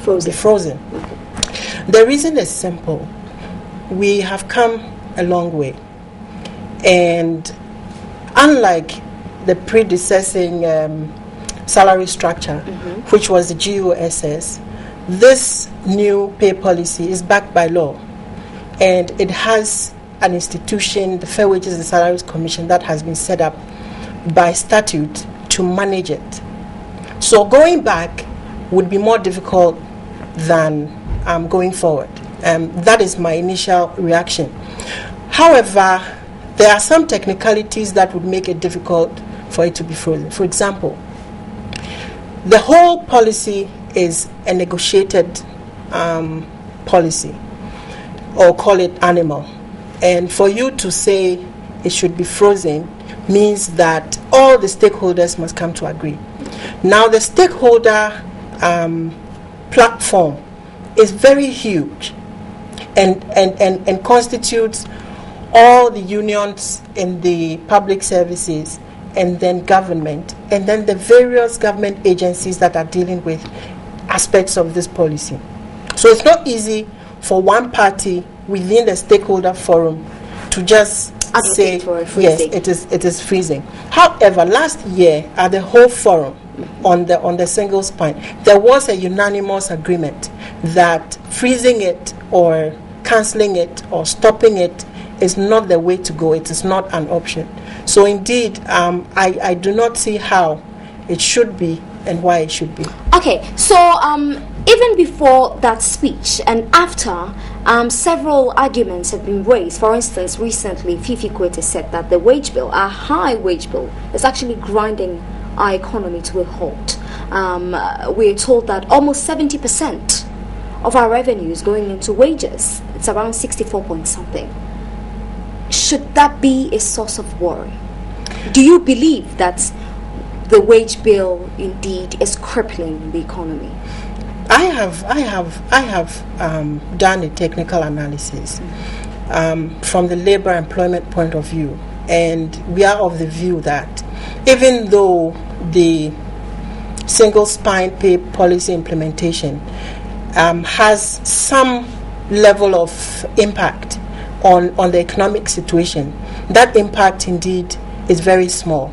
frozen. Be frozen. The reason is simple. We have come a long way, and unlike the predecessing salary structure, which was the GOSS, this new pay policy is backed by law, and it has an institution, the Fair Wages and Salaries Commission, that has been set up by statute to manage it. So going back would be more difficult than going forward. That is my initial reaction. However, there are some technicalities that would make it difficult for it to be frozen. For example, the whole policy is a negotiated policy, or call it animal. And for you to say it should be frozen means that all the stakeholders must come to agree. Now, the stakeholder platform is very huge and constitutes all the unions in the public services, and then government, and then the various government agencies that are dealing with aspects of this policy. So it's not easy for one party within the stakeholder forum to just say, yes, it is freezing. However, last year at the whole forum on the single spine, there was a unanimous agreement that freezing it or cancelling it or stopping it is not the way to go. It is not an option. So indeed, I do not see how it should be and why it should be. Okay, so even before that speech and after, several arguments have been raised. For instance, recently, Fifi Kwete said that the wage bill, our high wage bill, is actually grinding our economy to a halt. We're told that almost 70% of our revenue is going into wages. It's around 64 point something. Should that be a source of worry? Do you believe that the wage bill indeed is crippling the economy? I have done a technical analysis from the labor employment point of view, and we are of the view that even though the single spine pay policy implementation has some level of impact on the economic situation, that impact indeed is very small.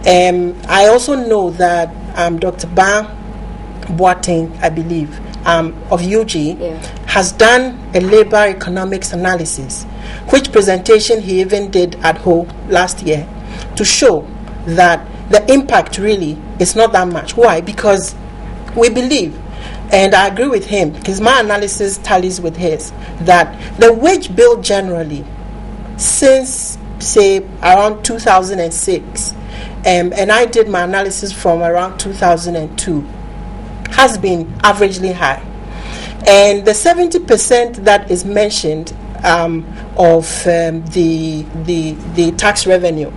I also know that Dr. Ba Boateng, I believe, of UG, has done a labor economics analysis, which presentation he even did at Ho last year, to show that the impact really is not that much. Why? Because we believe, and I agree with him, because my analysis tallies with his, that the wage bill generally, since, say, around 2006, and I did my analysis from around 2002, has been averagely high. And the 70% that is mentioned of the tax revenue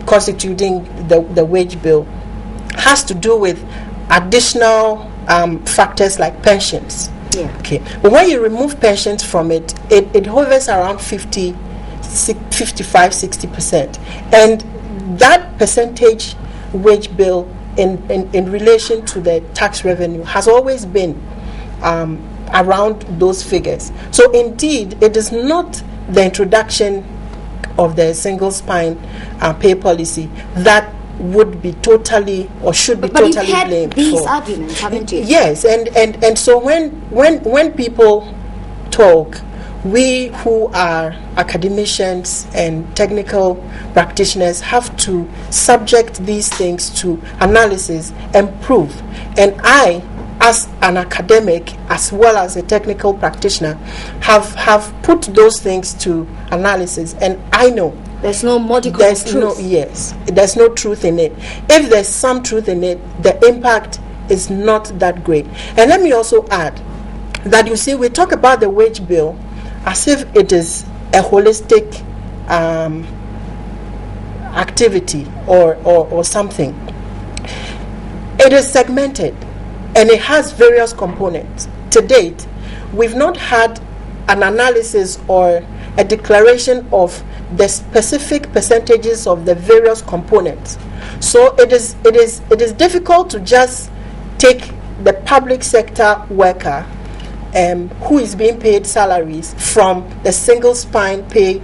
constituting the wage bill has to do with additional factors like pensions. Okay. But when you remove pensions from it, it hovers around 55, 60%. And that percentage wage bill in relation to the tax revenue has always been around those figures. So indeed, it is not the introduction of the single spine pay policy that would be totally or should be totally blamed. But you've had these arguments, haven't you? Yes, and so when people talk, we who are academicians and technical practitioners have to subject these things to analysis and proof. And I, as an academic as well as a technical practitioner, have put those things to analysis, and I know there's no modicum of truth. There's no truth in it. If there's some truth in it, the impact is not that great. And let me also add that, you see, we talk about the wage bill as if it is a holistic activity or something. It is segmented and it has various components. To date, we've not had an analysis or a declaration of the specific percentages of the various components. So it is difficult to just take the public sector worker who is being paid salaries from the single spine pay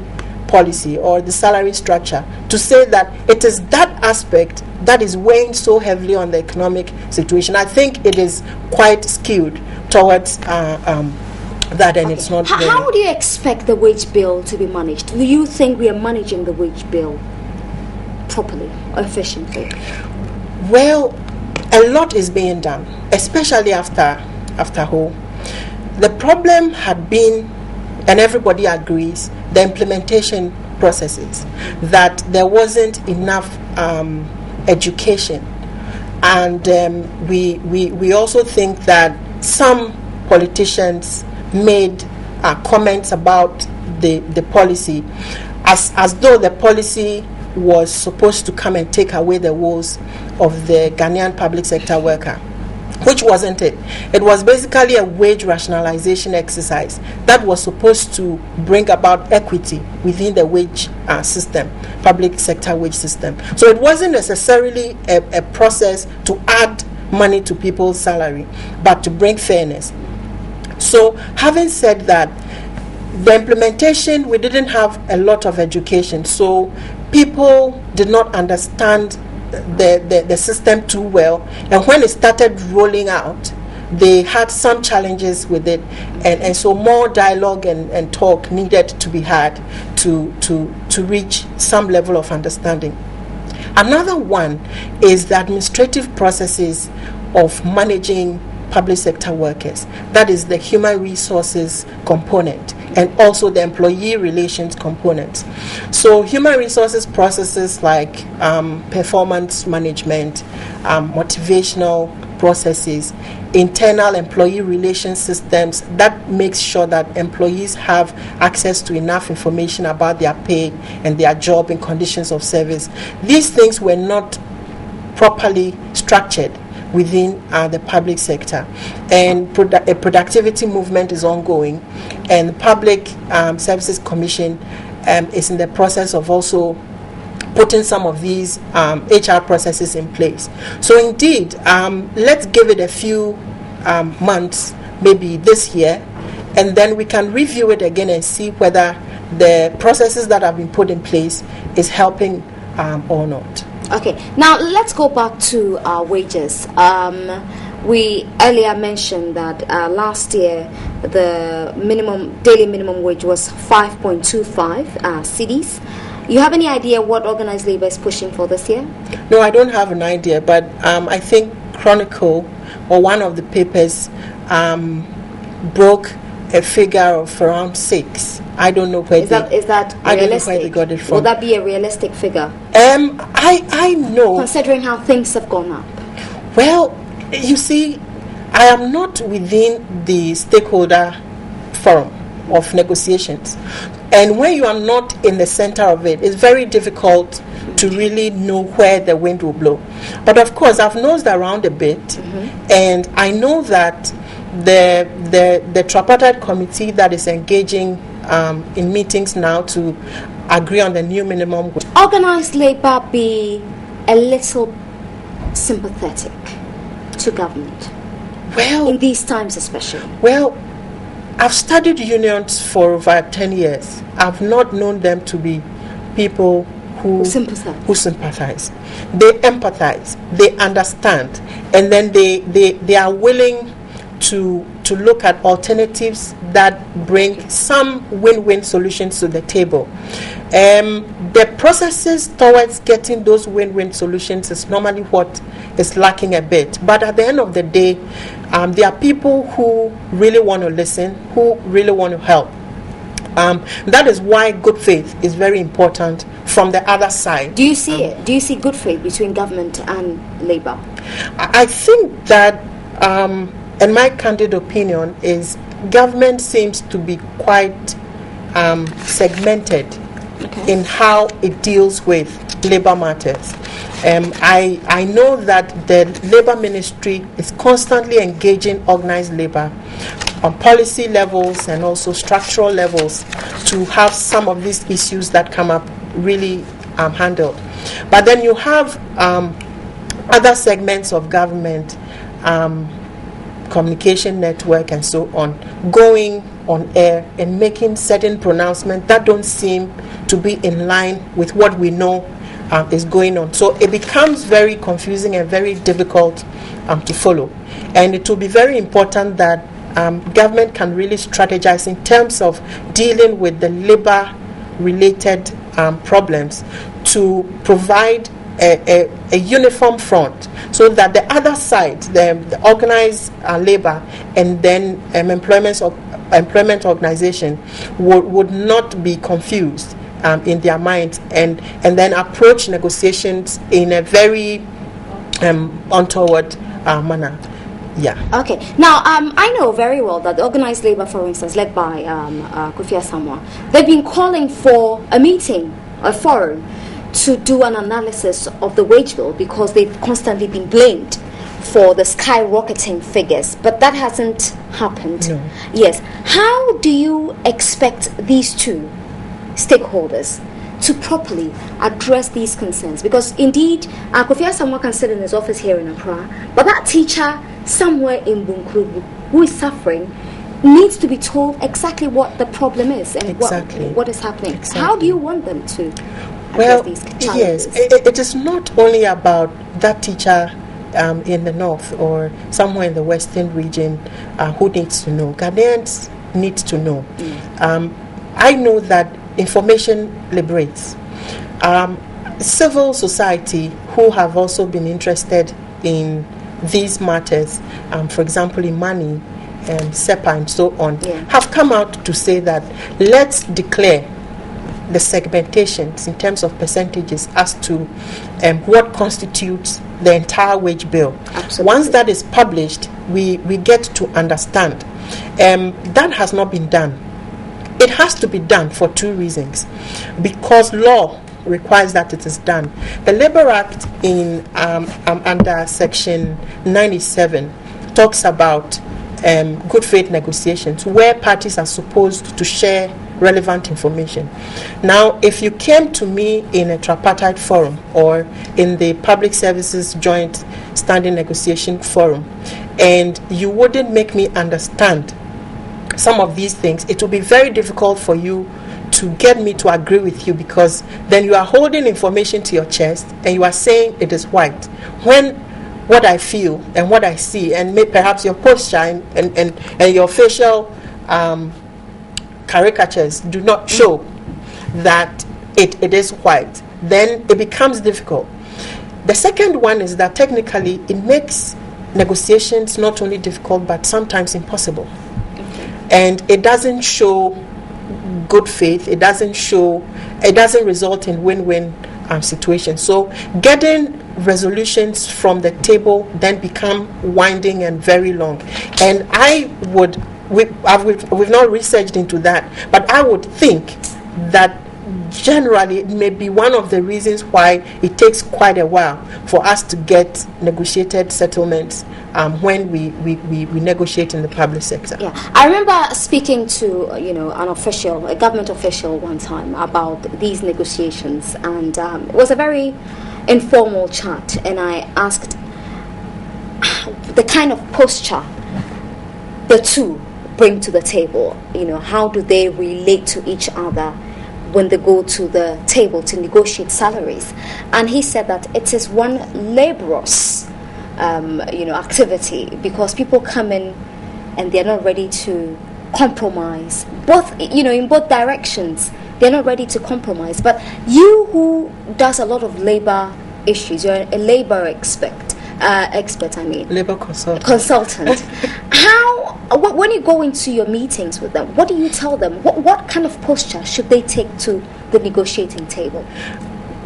policy or the salary structure, to say that it is that aspect that is weighing so heavily on the economic situation. I think it is quite skewed towards that, and it's not. How do you expect the wage bill to be managed? Do you think we are managing the wage bill properly or efficiently? Well, a lot is being done, especially after Ho. The problem had been, and everybody agrees, the implementation processes, that there wasn't enough education, and we also think that some politicians made comments about the policy as though the policy was supposed to come and take away the woes of the Ghanaian public sector worker, which wasn't it. It was basically a wage rationalization exercise that was supposed to bring about equity within the wage system, public sector wage system. So it wasn't necessarily a process to add money to people's salary, but to bring fairness. So having said that, the implementation, we didn't have a lot of education, so people did not understand the system too well, and when it started rolling out, they had some challenges with it, and so more dialogue and talk needed to be had to reach some level of understanding. Another one is the administrative processes of managing public sector workers. That is the human resources component and also the employee relations component. So human resources processes like performance management, motivational processes, internal employee relations systems that makes sure that employees have access to enough information about their pay and their job and conditions of service. These things were not properly structured within the public sector, and a productivity movement is ongoing, and the Public Services Commission is in the process of also putting some of these HR processes in place. So indeed, let's give it a few months, maybe this year, and then we can review it again and see whether the processes that have been put in place is helping or not. Okay, now let's go back to wages. We earlier mentioned that last year the daily minimum wage was 5.25 cedis. You have any idea what Organized Labour is pushing for this year? No, I don't have an idea, but I think Chronicle or one of the papers broke a figure of around 6. I don't know where is that realistic? I don't know where they got it from. Will that be a realistic figure? I know. Considering how things have gone up. Well, you see, I am not within the stakeholder forum of negotiations. And when you are not in the center of it, it's very difficult to really know where the wind will blow. But of course, I've nosed around a bit, and I know that the tripartite committee that is engaging in meetings now to agree on the new minimum wage. Organized Labour be a little sympathetic to government? Well, in these times especially. Well, I've studied unions for over 10 years. I've not known them to be people who sympathize. They empathize, they understand, and then they are willing to look at alternatives that bring some win-win solutions to the table. The processes towards getting those win-win solutions is normally what is lacking a bit. But at the end of the day, there are people who really want to listen, who really want to help. That is why good faith is very important from the other side. Do you see it? Do you see good faith between government and Labour? I think that, and my candid opinion is, government seems to be quite segmented in how it deals with labour matters. I know that the Labour Ministry is constantly engaging organized labour on policy levels and also structural levels to have some of these issues that come up really handled. But then you have other segments of government communication network and so on, going on air and making certain pronouncements that don't seem to be in line with what we know is going on. So it becomes very confusing and very difficult to follow. And it will be very important that government can really strategize in terms of dealing with the labor-related problems to provide a uniform front, so that the other side, the organized labor and then employment organization would not be confused in their minds, and then approach negotiations in a very untoward manner. Yeah. Okay. Now, I know very well that the organized labor, for instance, led by Kofi Asamoah, they've been calling for a meeting, a forum, to do an analysis of the wage bill, because they've constantly been blamed for the skyrocketing figures, but that hasn't happened. No. Yes. How do you expect these two stakeholders to properly address these concerns? Because indeed, Kofi Asamoah can sit in his office here in Accra, but that teacher somewhere in Bunkuru who is suffering needs to be told exactly what the problem is and what is happening. Exactly. How do you want them to Well, these challenges? yes, it is not only about that teacher in the north or somewhere in the western region who needs to know. Ghanaians need to know. I know that information liberates. Civil society who have also been interested in these matters, for example, Imani, SEPA and so on, have come out to say that let's declare the segmentations in terms of percentages as to what constitutes the entire wage bill. Absolutely. Once that is published, we get to understand. That has not been done. It has to be done for two reasons. Because law requires that it is done. The Labour Act in under Section 97 talks about good faith negotiations, where parties are supposed to share relevant information. Now, if you came to me in a tripartite forum or in the Public Services Joint Standing Negotiation Forum, and you wouldn't make me understand some of these things, it will be very difficult for you to get me to agree with you, because then you are holding information to your chest and you are saying it is white, when what I feel and what I see, and perhaps your posture and your facial caricatures do not show that it is white, then it becomes difficult. The second one is that technically it makes negotiations not only difficult but sometimes impossible. And it doesn't show good faith, it doesn't result in win-win situations. So getting resolutions from the table then become winding and very long. And we've not researched into that, but I would think that generally it may be one of the reasons why it takes quite a while for us to get negotiated settlements when we negotiate in the public sector. Yeah, I remember speaking to a government official one time about these negotiations, and it was a very informal chat, and I asked the kind of posture the two bring to the table. How do they relate to each other when they go to the table to negotiate salaries? And he said that it is one laborious activity, because people come in and they're not ready to compromise, in both directions. They're not ready to compromise. But you, who does a lot of labor issues, you're a labor expert, labor consultant. When you go into your meetings with them, what do you tell them? What kind of posture should they take to the negotiating table?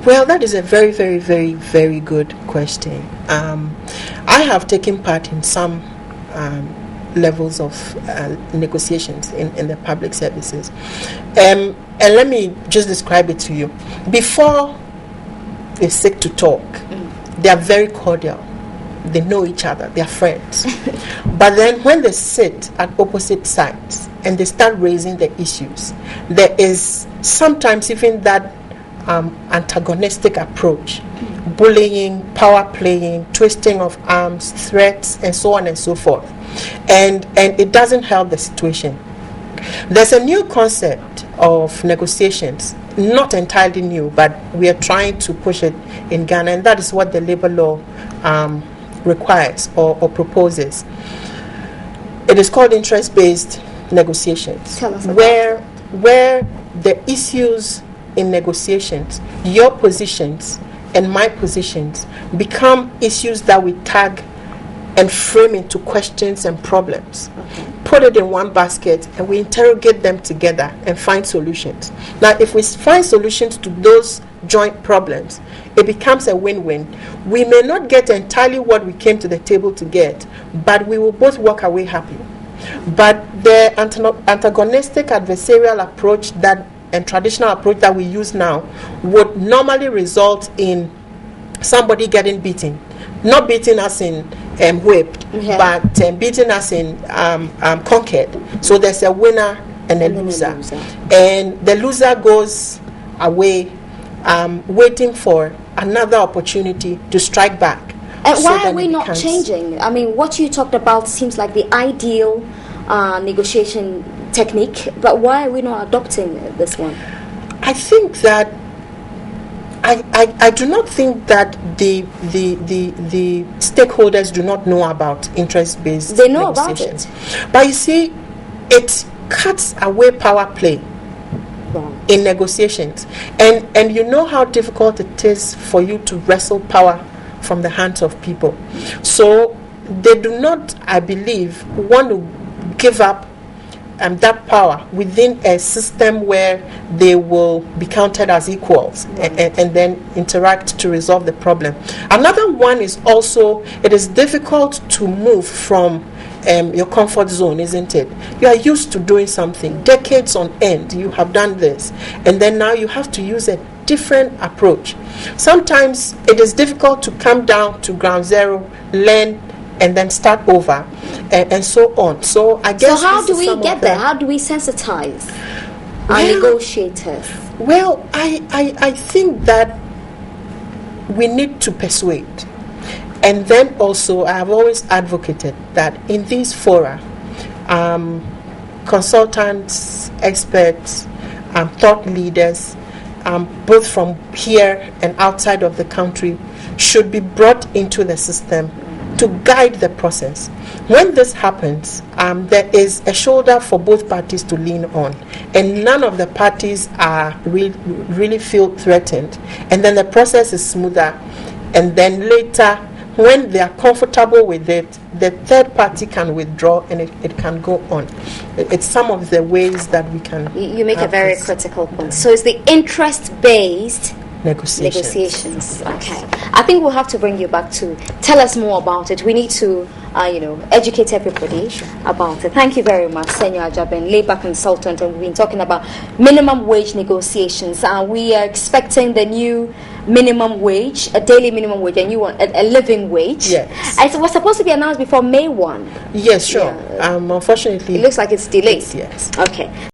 Well, that is a very, very, very, very good question. I have taken part in some levels of negotiations in the public services. And let me just describe it to you. Before they sit to talk, they are very cordial. They know each other, they are friends. But then when they sit at opposite sides and they start raising the issues, there is sometimes even that antagonistic approach, bullying, power playing, twisting of arms, threats, and so on and so forth. And it doesn't help the situation. There's a new concept of negotiations, not entirely new, but we are trying to push it in Ghana, and that is what the labor law requires or proposes. It is called interest-based negotiations, Tell us about where the issues in negotiations, your positions and my positions, become issues that we tag and frame into questions and problems. Okay. Put it in one basket and we interrogate them together and find solutions. Now, if we find solutions to those joint problems, it becomes a win-win. We may not get entirely what we came to the table to get, but we will both walk away happy. But the antagonistic adversarial approach and traditional approach that we use now would normally result in somebody getting beaten. Not beaten as in whipped, but beaten as in conquered. So there's a winner and a loser. And the loser goes away waiting for another opportunity to strike back. And why are we not changing? I mean, what you talked about seems like the ideal negotiation technique, but why are we not adopting this one? I think that I do not think that the stakeholders do not know about interest-based They know about it. But you see, it cuts away power play in negotiations. And you know how difficult it is for you to wrestle power from the hands of people. So they do not, I believe, want to give up that power within a system where they will be counted as equals and then interact to resolve the problem. Another one is also, it is difficult to move from your comfort zone, isn't it? You are used to doing something, decades on end, you have done this, and then now you have to use a different approach. Sometimes it is difficult to come down to ground zero, learn, and then start over, and so on. So I guess. So how do we get there? How do we sensitize our negotiators? Well, I think that we need to persuade, and then also I have always advocated that in these fora, consultants, experts, thought leaders, both from here and outside of the country, should be brought into the system to guide the process. When this happens, there is a shoulder for both parties to lean on, and none of the parties are really feel threatened, and then the process is smoother, and then later, when they are comfortable with it, the third party can withdraw and it can go on. It's some of the ways that we can. You make a very critical point. So it's the interest-based negotiations. Okay. I think we'll have to bring you back to tell us more about it. We need to, educate everybody about it. Thank you very much, Senyor Ajaben, labor consultant, and we've been talking about minimum wage negotiations. We are expecting the new minimum wage, a daily minimum wage, a new one, a living wage. Yes. It was supposed to be announced before May 1. Yes, sure. Unfortunately, it looks like it's delayed. Yes. Okay.